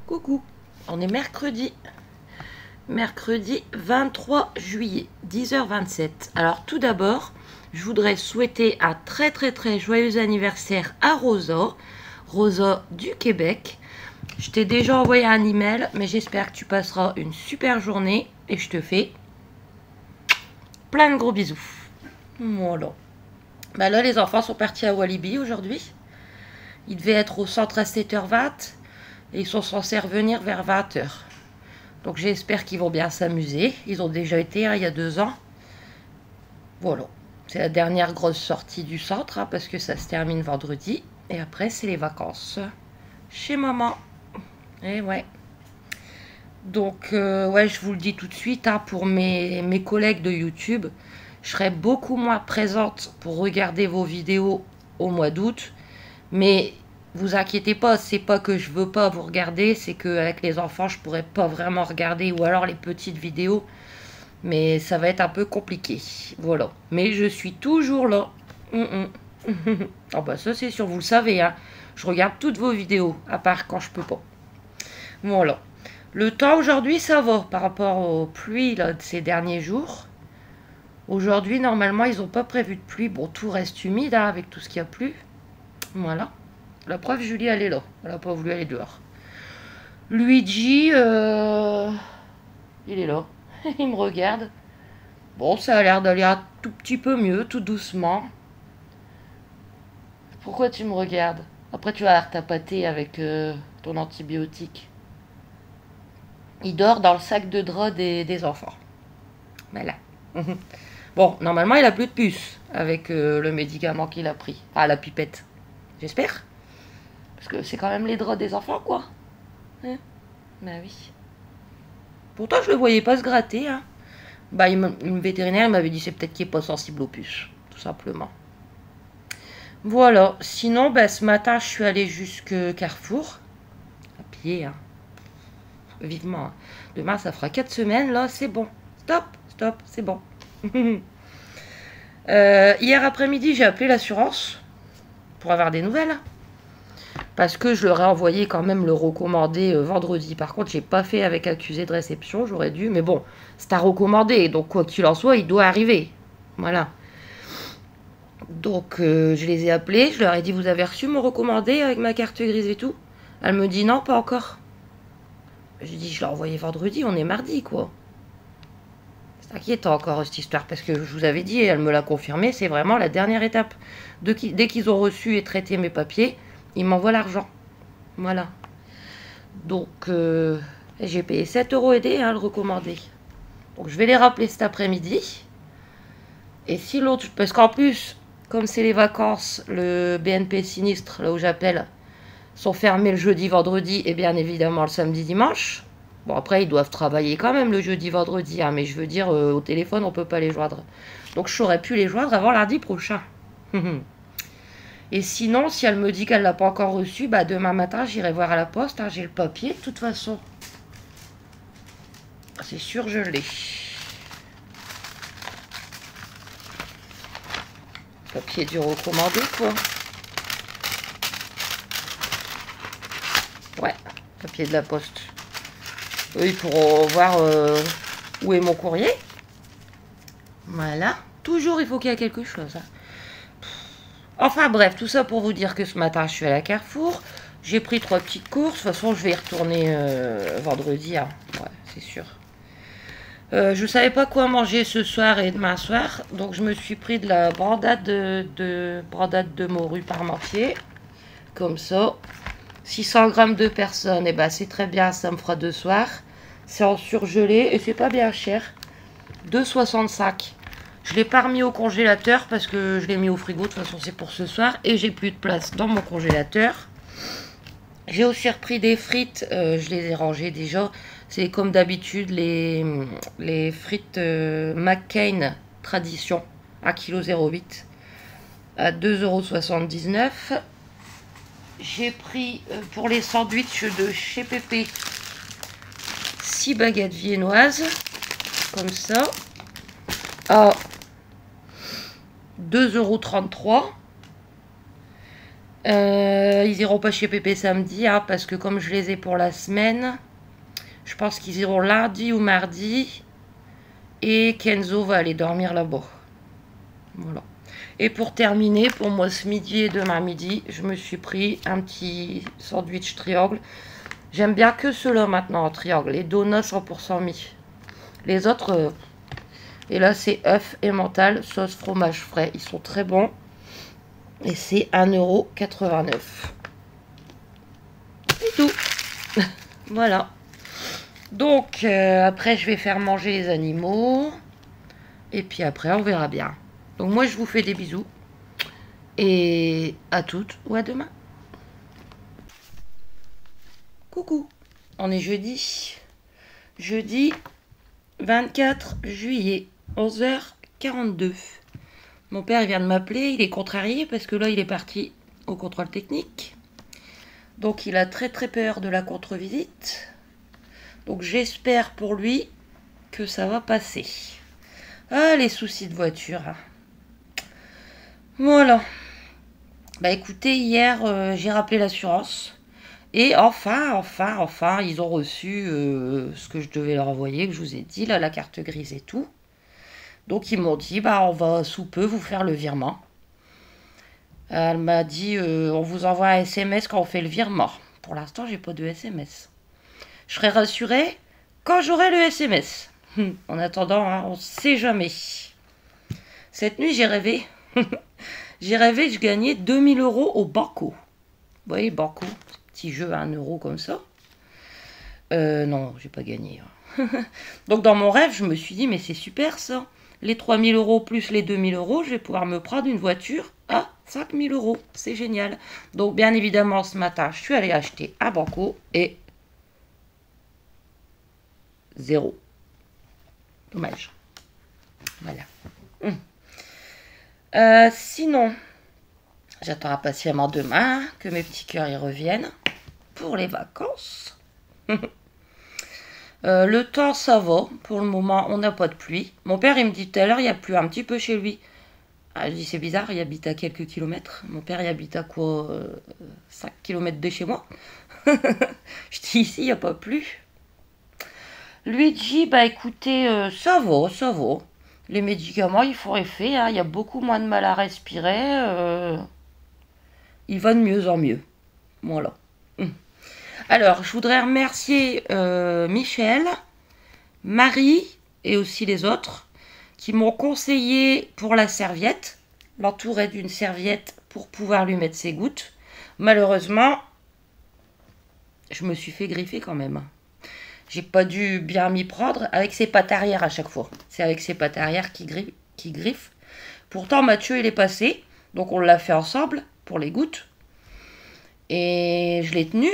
Coucou, on est mercredi. Mercredi 23 juillet, 10h27. Alors tout d'abord, je voudrais souhaiter un très joyeux anniversaire à Rosa. Rosa du Québec. Je t'ai déjà envoyé un email, mais j'espère que tu passeras une super journée. Et je te fais plein de gros bisous. Voilà. Bah là, les enfants sont partis à Walibi aujourd'hui. Ils devaient être au centre à 7h20. Et ils sont censés revenir vers 20h. Donc j'espère qu'ils vont bien s'amuser. Ils ont déjà été il y a 2 ans. Voilà. C'est la dernière grosse sortie du centre, hein, parce que ça se termine vendredi. Et après, c'est les vacances. Chez maman. Et ouais. Donc, ouais, je vous le dis tout de suite, hein, pour mes collègues de YouTube, je serai beaucoup moins présente pour regarder vos vidéos au mois d'août. Mais vous inquiétez pas, c'est pas que je veux pas vous regarder, c'est qu'avec les enfants, je pourrais pas vraiment regarder, ou alors les petites vidéos. Mais ça va être un peu compliqué. Voilà. Mais je suis toujours là. Ah bah ça c'est sûr, vous le savez, hein. Je regarde toutes vos vidéos, à part quand je peux pas. Voilà. Le temps aujourd'hui, ça va par rapport aux pluies là, de ces derniers jours. Aujourd'hui, normalement, ils n'ont pas prévu de pluie. Bon, tout reste humide, hein, avec tout ce qui a plu. Voilà. La preuve, Julie, elle est là. Elle n'a pas voulu aller dehors. Luigi, il est là. Il me regarde. Bon, ça a l'air d'aller un tout petit peu mieux, tout doucement. Pourquoi tu me regardes? Après, tu vas tapoter avec ton antibiotique. Il dort dans le sac de drap des enfants. Voilà. Bon, normalement, il a plus de puce avec le médicament qu'il a pris. Ah, la pipette. J'espère. Parce que c'est quand même les draps des enfants, quoi. Hein? Ben oui. Pourtant, je le voyais pas se gratter, hein. Bah, une vétérinaire m'avait dit c'est peut-être qu'il n'est pas sensible aux puces. Tout simplement. Voilà. Sinon, bah, ce matin, je suis allée jusque Carrefour. À pied, hein. Vivement. Hein. Demain, ça fera 4 semaines, là, c'est bon. Stop, c'est bon. Hier après-midi, j'ai appelé l'assurance pour avoir des nouvelles. Parce que je leur ai envoyé quand même le recommandé vendredi. Par contre, j'ai pas fait avec accusé de réception, j'aurais dû. Mais bon, c'est un recommandé, donc quoi qu'il en soit, il doit arriver. Voilà. Donc, je les ai appelés, je leur ai dit, vous avez reçu mon recommandé avec ma carte grise et tout? Elle me dit, non, pas encore. J'ai dit, je l'ai envoyé vendredi, on est mardi, quoi. C'est inquiétant encore, cette histoire, parce que je vous avais dit, et elle me l'a confirmé, c'est vraiment la dernière étape. Dès qu'ils ont reçu et traité mes papiers, ils m'envoient l'argent. Voilà. Donc, j'ai payé 7 € aidés, hein, le recommandé. Donc, je vais les rappeler cet après-midi. Et si l'autre... Parce qu'en plus, comme c'est les vacances, le BNP sinistre, là où j'appelle, sont fermés le jeudi, vendredi et bien évidemment le samedi, dimanche. Bon, après, ils doivent travailler quand même le jeudi, vendredi, hein, mais je veux dire, au téléphone, on peut pas les joindre. Donc, je saurais pu les joindre avant lundi prochain. Et sinon, si elle me dit qu'elle l'a pas encore reçu, bah demain matin, j'irai voir à la poste. Hein, j'ai le papier, de toute façon. C'est sûr, je l'ai. Papier du recommandé, quoi. Ouais, papier de la poste. Eux, ils pourront voir où est mon courrier. Voilà. Toujours, il faut qu'il y ait quelque chose. Hein. Enfin bref, tout ça pour vous dire que ce matin, je suis à la Carrefour. J'ai pris 3 petites courses. De toute façon, je vais y retourner vendredi. Hein. Ouais, c'est sûr. Je ne savais pas quoi manger ce soir et demain soir. Donc, je me suis pris de la brandade de morue parmentier. Comme ça. 600 grammes de personnes, et ben c'est très bien, ça me fera 2 soirs. C'est en surgelé et c'est pas bien cher. 2,65. Je l'ai pas remis au congélateur parce que je l'ai mis au frigo. De toute façon, c'est pour ce soir. Et j'ai plus de place dans mon congélateur. J'ai aussi repris des frites. Je les ai rangées déjà. C'est comme d'habitude les frites McCain Tradition. 1,08 kg à 2,79 €. J'ai pris pour les sandwichs de chez Pépé 6 baguettes viennoises, comme ça, à 2,33 €. Ils iront pas chez Pépé samedi, hein, parce que comme je les ai pour la semaine, je pense qu'ils iront lundi ou mardi. Et Kenzo va aller dormir là-bas. Voilà. Et pour terminer, pour moi ce midi et demain midi, je me suis pris un petit sandwich triangle. J'aime bien que ceux-là maintenant en triangle. Les donuts 100% mis. Les autres... Et là, c'est œuf et mental, sauce fromage frais. Ils sont très bons. Et c'est 1,89 €. C'est tout. Voilà. Donc, après, je vais faire manger les animaux. Et puis après, on verra bien. Donc, moi, je vous fais des bisous. Et à toutes ou à demain. Coucou. On est jeudi. Jeudi 24 juillet. 11h42. Mon père il vient de m'appeler, il est contrarié parce que là il est parti au contrôle technique. Donc il a très peur de la contre-visite. Donc j'espère pour lui que ça va passer. Ah, les soucis de voiture. Voilà. Bah écoutez, hier j'ai rappelé l'assurance. Et enfin, ils ont reçu ce que je devais leur envoyer, que je vous ai dit, là, la carte grise et tout. Donc ils m'ont dit, bah on va sous peu vous faire le virement. Elle m'a dit, on vous envoie un SMS quand on fait le virement. Pour l'instant, j'ai pas de SMS. Je serai rassurée quand j'aurai le SMS. En attendant, hein, on sait jamais. Cette nuit, j'ai rêvé. J'ai rêvé que je gagnais 2000 € au Banco. Vous voyez, Banco, petit jeu à 1 € comme ça. Non, j'ai pas gagné. Donc dans mon rêve, je me suis dit, mais c'est super ça. Les 3000 € plus les 2000 €, je vais pouvoir me prendre une voiture à 5000 €. C'est génial. Donc, bien évidemment, ce matin, je suis allée acheter un Banco et 0. Dommage. Voilà. Sinon, j'attends impatiemment demain que mes petits cœurs y reviennent pour les vacances. Le temps, ça va. Pour le moment, on n'a pas de pluie. Mon père, il me dit tout à l'heure, il y a plu un petit peu chez lui. Ah, je dis, c'est bizarre, il habite à quelques kilomètres. Mon père, il habite à quoi 5 kilomètres de chez moi. Je dis, ici, il n'y a pas plu. Lui dit, bah écoutez, ça va, ça va. Les médicaments, ils font effet. Hein, il y a beaucoup moins de mal à respirer. Il va de mieux en mieux. Voilà. Alors, je voudrais remercier Michel, Marie et aussi les autres qui m'ont conseillé pour la serviette, l'entourer d'une serviette pour pouvoir lui mettre ses gouttes. Malheureusement, je me suis fait griffer quand même. J'ai pas dû bien m'y prendre avec ses pattes arrière à chaque fois. C'est avec ses pattes arrière qui griffe. Pourtant, Mathieu, il est passé, donc on l'a fait ensemble pour les gouttes. Et je l'ai tenu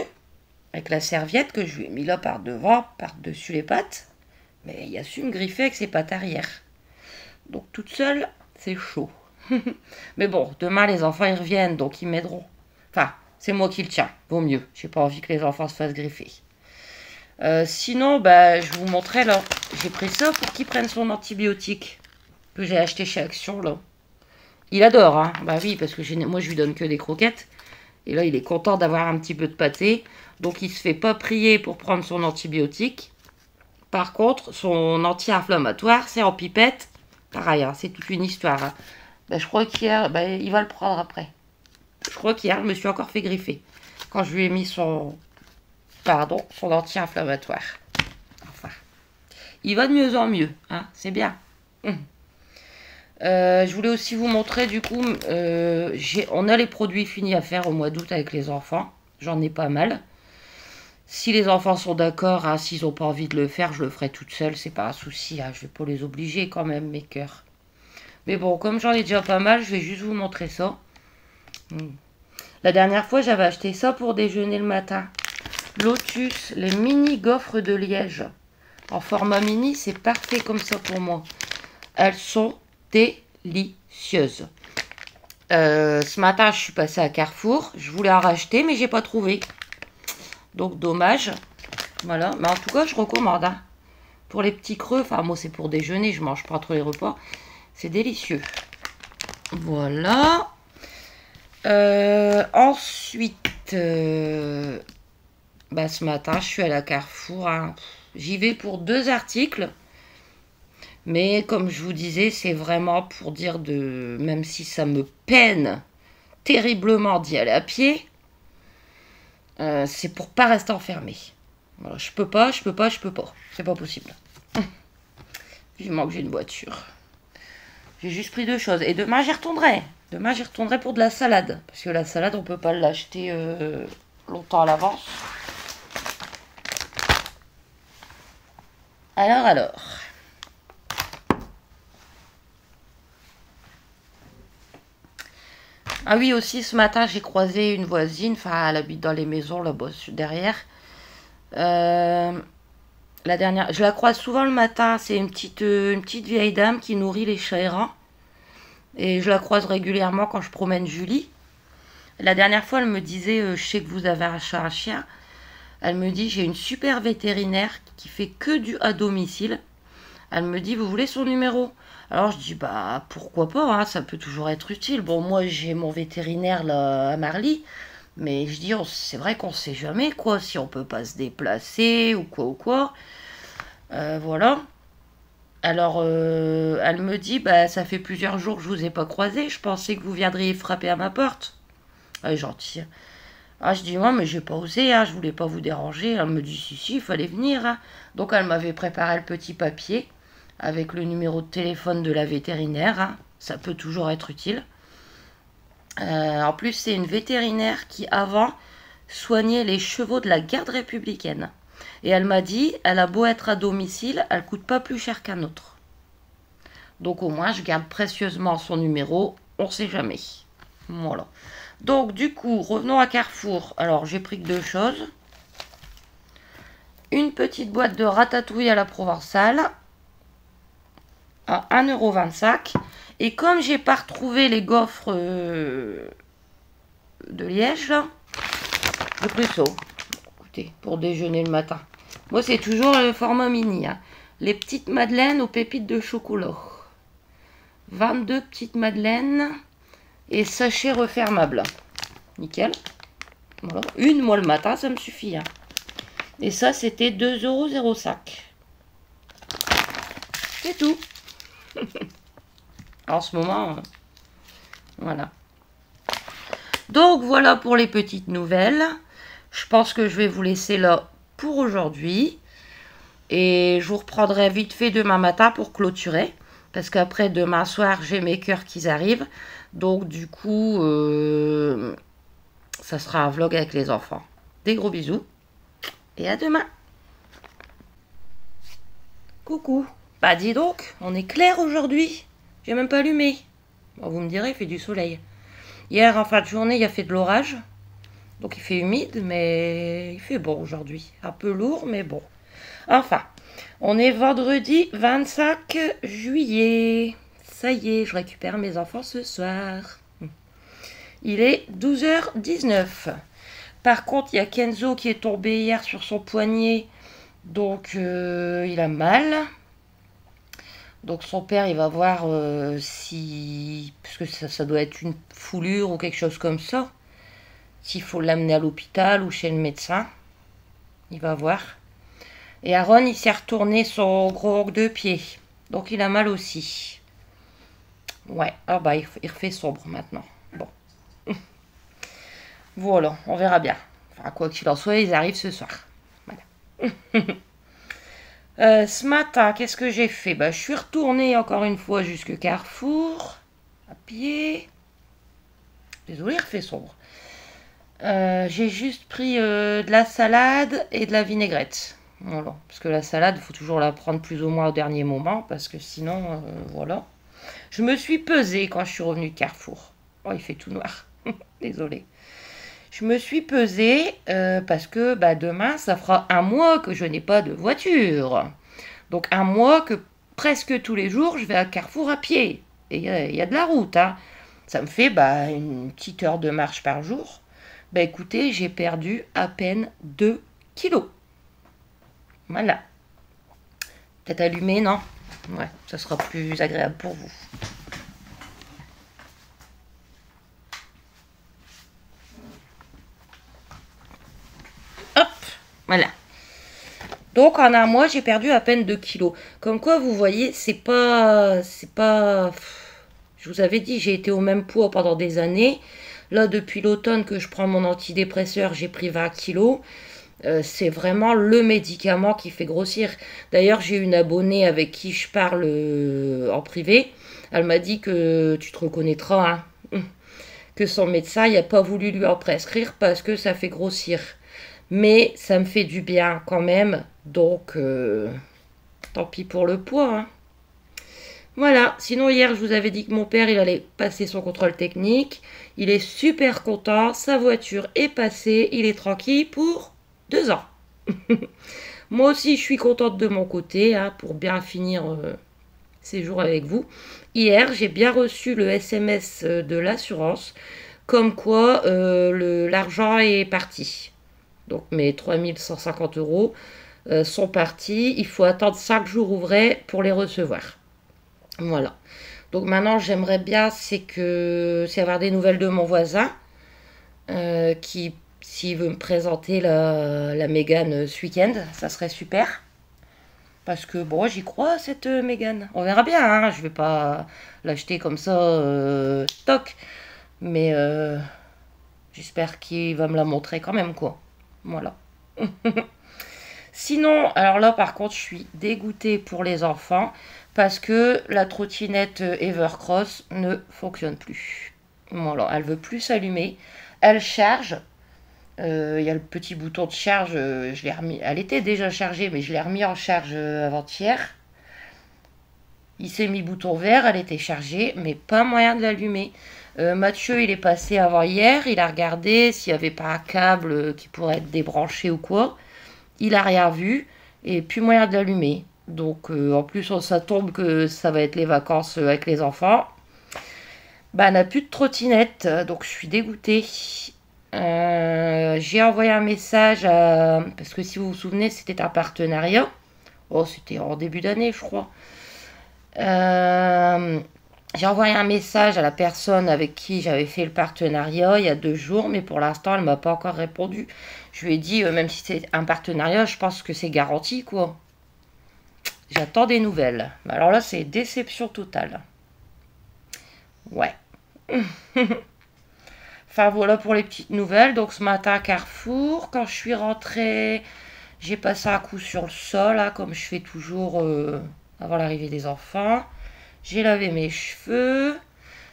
avec la serviette que je lui ai mis là par devant, par-dessus les pattes. Mais il a su me griffer avec ses pattes arrière. Donc toute seule, c'est chaud. Mais bon, demain les enfants ils reviennent, donc ils m'aideront. Enfin, c'est moi qui le tiens, vaut mieux. J'ai pas envie que les enfants se fassent griffer. Sinon, bah, je vous montrais là. J'ai pris ça pour qu'il prenne son antibiotique que j'ai acheté chez Action là. Il adore, hein. Bah oui, parce que moi je lui donne que des croquettes. Et là, il est content d'avoir un petit peu de pâté. Donc, il ne se fait pas prier pour prendre son antibiotique. Par contre, son anti-inflammatoire, c'est en pipette. Pareil, hein, c'est toute une histoire. Hein. Ben, je crois qu'hier, il va le prendre après. Je crois qu'hier, je me suis encore fait griffer. Quand je lui ai mis son anti-inflammatoire. Enfin, il va de mieux en mieux. Hein, c'est bien. Je voulais aussi vous montrer, du coup, on a les produits finis à faire au mois d'août avec les enfants. J'en ai pas mal. Si les enfants sont d'accord, hein, s'ils n'ont pas envie de le faire, je le ferai toute seule. C'est pas un souci. Hein, je vais pas les obliger quand même, mes cœurs. Mais bon, comme j'en ai déjà pas mal, je vais juste vous montrer ça. La dernière fois, j'avais acheté ça pour déjeuner le matin. Lotus, les mini gaufres de Liège. En format mini, c'est parfait comme ça pour moi. Elles sont délicieuses. Ce matin, je suis passée à Carrefour. Je voulais en racheter, mais j'ai pas trouvé. Donc, dommage. Voilà. Mais en tout cas, je recommande. Hein. Pour les petits creux, enfin, moi, c'est pour déjeuner. Je mange pas entre les repas. C'est délicieux. Voilà. Ensuite, bah, ce matin, je suis à la Carrefour. Hein. J'y vais pour 2 articles. Mais comme je vous disais, c'est vraiment pour dire de... Même si ça me peine terriblement d'y aller à pied, c'est pour pas rester enfermé. Voilà, je peux pas. C'est pas possible. Vivement que j'ai une voiture. J'ai juste pris 2 choses. Et demain, j'y retournerai. Demain, j'y retournerai pour de la salade. Parce que la salade, on peut pas l'acheter longtemps à l'avance. Alors. Ah oui, aussi, ce matin, j'ai croisé une voisine. Enfin, elle habite dans les maisons, là-bas, derrière. La dernière, je la croise souvent le matin. C'est une petite vieille dame qui nourrit les chats errants. Et je la croise régulièrement quand je promène Julie. La dernière fois, elle me disait, je sais que vous avez un chat, un chien. Elle me dit, j'ai une super vétérinaire qui fait que du à domicile. Elle me dit, vous voulez son numéro? Alors je dis, bah pourquoi pas, hein, ça peut toujours être utile. Bon, moi j'ai mon vétérinaire là à Marly. Mais je dis, c'est vrai qu'on sait jamais quoi, si on peut pas se déplacer ou quoi. Voilà. Alors, elle me dit, bah ça fait plusieurs jours que je vous ai pas croisé. Je pensais que vous viendriez frapper à ma porte. Elle est gentille. Ah, je dis, moi, mais j'ai pas osé, hein, je voulais pas vous déranger. Elle me dit, si, il fallait venir. Hein. Donc, elle m'avait préparé le petit papier avec le numéro de téléphone de la vétérinaire. Hein. Ça peut toujours être utile. En plus, c'est une vétérinaire qui, avant, soignait les chevaux de la garde républicaine. Et elle m'a dit, elle a beau être à domicile, elle coûte pas plus cher qu'un autre. Donc au moins, je garde précieusement son numéro, on sait jamais. Voilà. Donc du coup, revenons à Carrefour. Alors, j'ai pris que 2 choses. Une petite boîte de ratatouille à la provençale à 1,25 €. Et comme j'ai pas retrouvé les gaufres de Liège, là, j'ai pris ça. Écoutez, pour déjeuner le matin. Moi, c'est toujours le format mini. Hein. Les petites madeleines aux pépites de chocolat. 22 petites madeleines et sachet refermable. Nickel. Voilà. Une, moi, le matin, ça me suffit. Hein. Et ça, c'était 2,05 €. C'est tout. En ce moment, voilà. Donc, voilà pour les petites nouvelles. Je pense que je vais vous laisser là pour aujourd'hui. Et je vous reprendrai vite fait demain matin pour clôturer. Parce qu'après, demain soir, j'ai mes cœurs qui arrivent. Donc, du coup, ça sera un vlog avec les enfants. Des gros bisous. Et à demain. Coucou. Bah, dis donc, on est clair aujourd'hui. J'ai même pas allumé. Bon, vous me direz, il fait du soleil. Hier, en fin de journée, il a fait de l'orage. Donc, il fait humide, mais il fait bon aujourd'hui. Un peu lourd, mais bon. Enfin, on est vendredi 25 juillet. Ça y est, je récupère mes enfants ce soir. Il est 12h19. Par contre, il y a Kenzo qui est tombé hier sur son poignet. Donc, il a mal. Donc, son père, il va voir si... Parce que ça doit être une foulure ou quelque chose comme ça. S'il faut l'amener à l'hôpital ou chez le médecin. Il va voir. Et Aaron, il s'est retourné son gros ongle de pied. Donc, il a mal aussi. Ouais. Ah bah, il refait sombre maintenant. Bon. Voilà, on verra bien. Enfin, quoi qu'il en soit, ils arrivent ce soir. Voilà. Ce matin, qu'est-ce que j'ai fait? Bah, je suis retournée encore une fois jusque Carrefour. À pied. Désolée, il refait sombre. J'ai juste pris de la salade et de la vinaigrette. Voilà. Parce que la salade, il faut toujours la prendre plus ou moins au dernier moment. Parce que sinon, voilà. Je me suis pesée quand je suis revenue de Carrefour. Oh, il fait tout noir. Désolée. Je me suis pesée parce que bah, demain, ça fera 1 mois que je n'ai pas de voiture. Donc 1 mois que presque tous les jours, je vais à Carrefour à pied. Et il y a de la route. Hein. Ça me fait bah, une petite heure de marche par jour. Bah écoutez, j'ai perdu à peine 2 kilos. Voilà. Peut-être allumé, non? Ouais, ça sera plus agréable pour vous. Voilà. Donc en un mois, j'ai perdu à peine 2 kilos. Comme quoi, vous voyez, c'est pas... Je vous avais dit, j'ai été au même poids pendant des années. Là, depuis l'automne que je prends mon antidépresseur, j'ai pris 20 kilos. C'est vraiment le médicament qui fait grossir. D'ailleurs, j'ai une abonnée avec qui je parle en privé. Elle m'a dit que tu te reconnaîtras, hein, que son médecin n'a pas voulu lui en prescrire parce que ça fait grossir. Mais ça me fait du bien quand même. Donc, tant pis pour le poids, hein. Voilà, sinon hier je vous avais dit que mon père il allait passer son contrôle technique. Il est super content, sa voiture est passée, il est tranquille pour 2 ans. Moi aussi je suis contente de mon côté, hein, pour bien finir ces jours avec vous. Hier j'ai bien reçu le SMS de l'assurance comme quoi l'argent est parti. Donc mes 3150 € sont partis. Il faut attendre 5 jours ouvrés pour les recevoir. Voilà. Donc maintenant, j'aimerais bien, c'est avoir des nouvelles de mon voisin, qui, s'il veut me présenter la Mégane ce week-end, ça serait super. Parce que bon, j'y crois, cette Mégane. On verra bien, hein. Je vais pas l'acheter comme ça, stock. Mais j'espère qu'il va me la montrer quand même, quoi. Voilà. Sinon, alors là, par contre, je suis dégoûtée pour les enfants parce que la trottinette Evercross ne fonctionne plus. Voilà, elle veut plus s'allumer. Elle charge. Il y a le petit bouton de charge. Je l'ai remis. Elle était déjà chargée, mais je l'ai remis en charge avant-hier. Il s'est mis bouton vert, elle était chargée, mais pas moyen de l'allumer. Mathieu, il est passé avant hier. Il a regardé s'il n'y avait pas un câble qui pourrait être débranché ou quoi. Il a rien vu et plus moyen de l'allumer. Donc en plus ça tombe que ça va être les vacances avec les enfants. Bah, on n'a plus de trottinette, donc je suis dégoûtée. J'ai envoyé un message parce que si vous vous souvenez, c'était un partenariat. Oh, c'était en début d'année, je crois. J'ai envoyé un message à la personne avec qui j'avais fait le partenariat il y a 2 jours, mais pour l'instant, elle ne m'a pas encore répondu. Je lui ai dit, même si c'est un partenariat, je pense que c'est garanti, quoi. J'attends des nouvelles. Alors là, c'est déception totale. Ouais. Enfin, voilà pour les petites nouvelles. Donc, ce matin, à Carrefour, quand je suis rentrée, j'ai passé un coup sur le sol, hein, comme je fais toujours avant l'arrivée des enfants. J'ai lavé mes cheveux.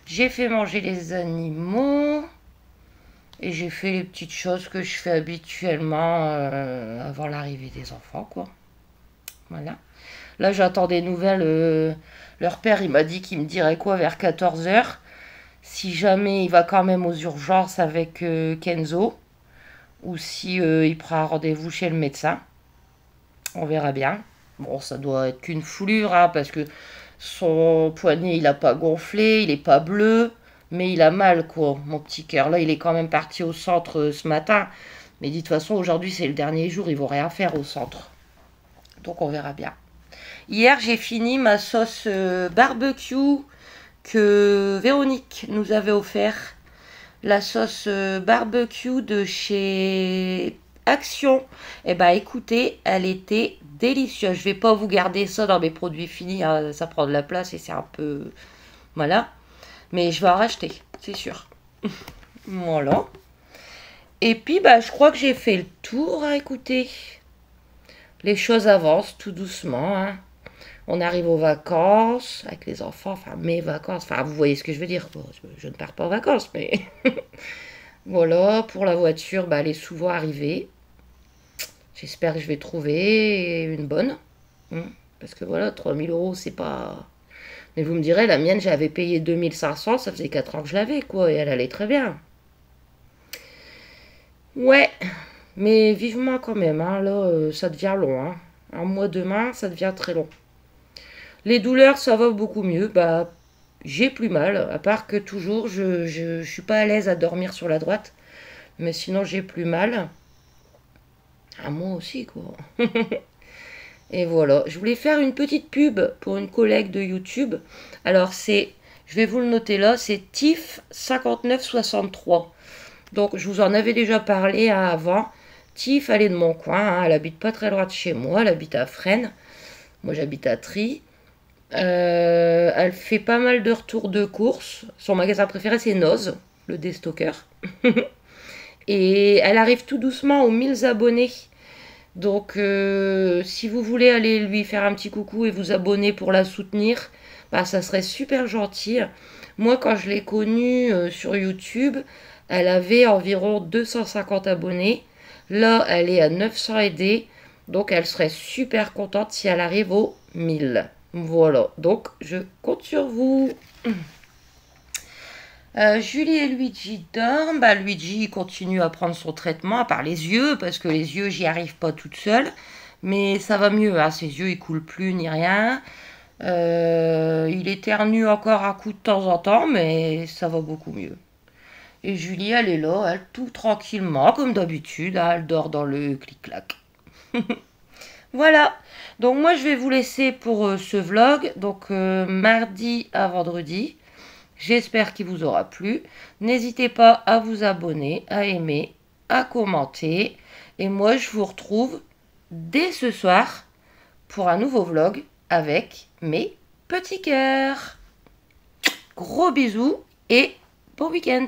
J'ai fait manger les animaux. Et j'ai fait les petites choses que je fais habituellement avant l'arrivée des enfants, quoi. Voilà. Là, j'attends des nouvelles. Leur père, il m'a dit qu'il me dirait quoi vers 14 h. Si jamais il va quand même aux urgences avec Kenzo. Ou si il prend un rendez-vous chez le médecin. On verra bien. Bon, ça doit être qu'une foulure, hein, parce que son poignet, il n'a pas gonflé, il n'est pas bleu. Mais il a mal, quoi, mon petit cœur. Là, il est quand même parti au centre ce matin. Mais de toute façon, aujourd'hui, c'est le dernier jour. Ils vont rien faire au centre. Donc, on verra bien. Hier, j'ai fini ma sauce barbecue que Véronique nous avait offert. La sauce barbecue de chez Action. Eh bien, écoutez, elle était délicieuse. Je vais pas vous garder ça dans mes produits finis, hein. Ça prend de la place et c'est un peu... Voilà. Mais je vais en racheter, c'est sûr. Voilà. Et puis, bah, je crois que j'ai fait le tour, hein, écoutez. Les choses avancent tout doucement, hein. On arrive aux vacances avec les enfants, enfin mes vacances. Enfin, vous voyez ce que je veux dire. Bon, je ne pars pas en vacances, mais... Voilà, pour la voiture, bah, elle est souvent arrivée. J'espère que je vais trouver une bonne. Parce que voilà, 3000 €, c'est pas... Mais vous me direz, la mienne, j'avais payé 2500, ça faisait 4 ans que je l'avais, quoi, et elle allait très bien. Ouais, mais vivement quand même, hein, là, ça devient long, hein. Un mois demain, ça devient très long. Les douleurs, ça va beaucoup mieux, bah, j'ai plus mal, à part que toujours, je suis pas à l'aise à dormir sur la droite, mais sinon, j'ai plus mal. Ah, moi aussi, quoi. Et voilà, je voulais faire une petite pub pour une collègue de YouTube. Alors c'est, je vais vous le noter là, c'est TIF 5963. Donc je vous en avais déjà parlé avant. Tiff, elle est de mon coin, hein, elle habite pas très loin de chez moi, elle habite à Fresnes. Moi, j'habite à Try. Elle fait pas mal de retours de courses. Son magasin préféré, c'est Noz, le déstocker. Et elle arrive tout doucement aux 1000 abonnés. Donc, si vous voulez aller lui faire un petit coucou et vous abonner pour la soutenir, bah, ça serait super gentil. Moi, quand je l'ai connue sur YouTube, elle avait environ 250 abonnés. Là, elle est à 900 aidés. Donc, elle serait super contente si elle arrive aux 1000. Voilà. Donc, je compte sur vous. Julie et Luigi dorment. Bah, Luigi continue à prendre son traitement, à part les yeux, parce que les yeux, j'y arrive pas toute seule. Mais ça va mieux, hein. Ses yeux, ils coulent plus ni rien. Il éternue encore un coup de temps en temps, mais ça va beaucoup mieux. Et Julie, elle est là, elle, tout tranquillement, comme d'habitude, hein, elle dort dans le clic-clac. Voilà. Donc moi, je vais vous laisser pour ce vlog. Donc mardi à vendredi. J'espère qu'il vous aura plu. N'hésitez pas à vous abonner, à aimer, à commenter. Et moi, je vous retrouve dès ce soir pour un nouveau vlog avec mes petits cœurs. Gros bisous et bon week-end.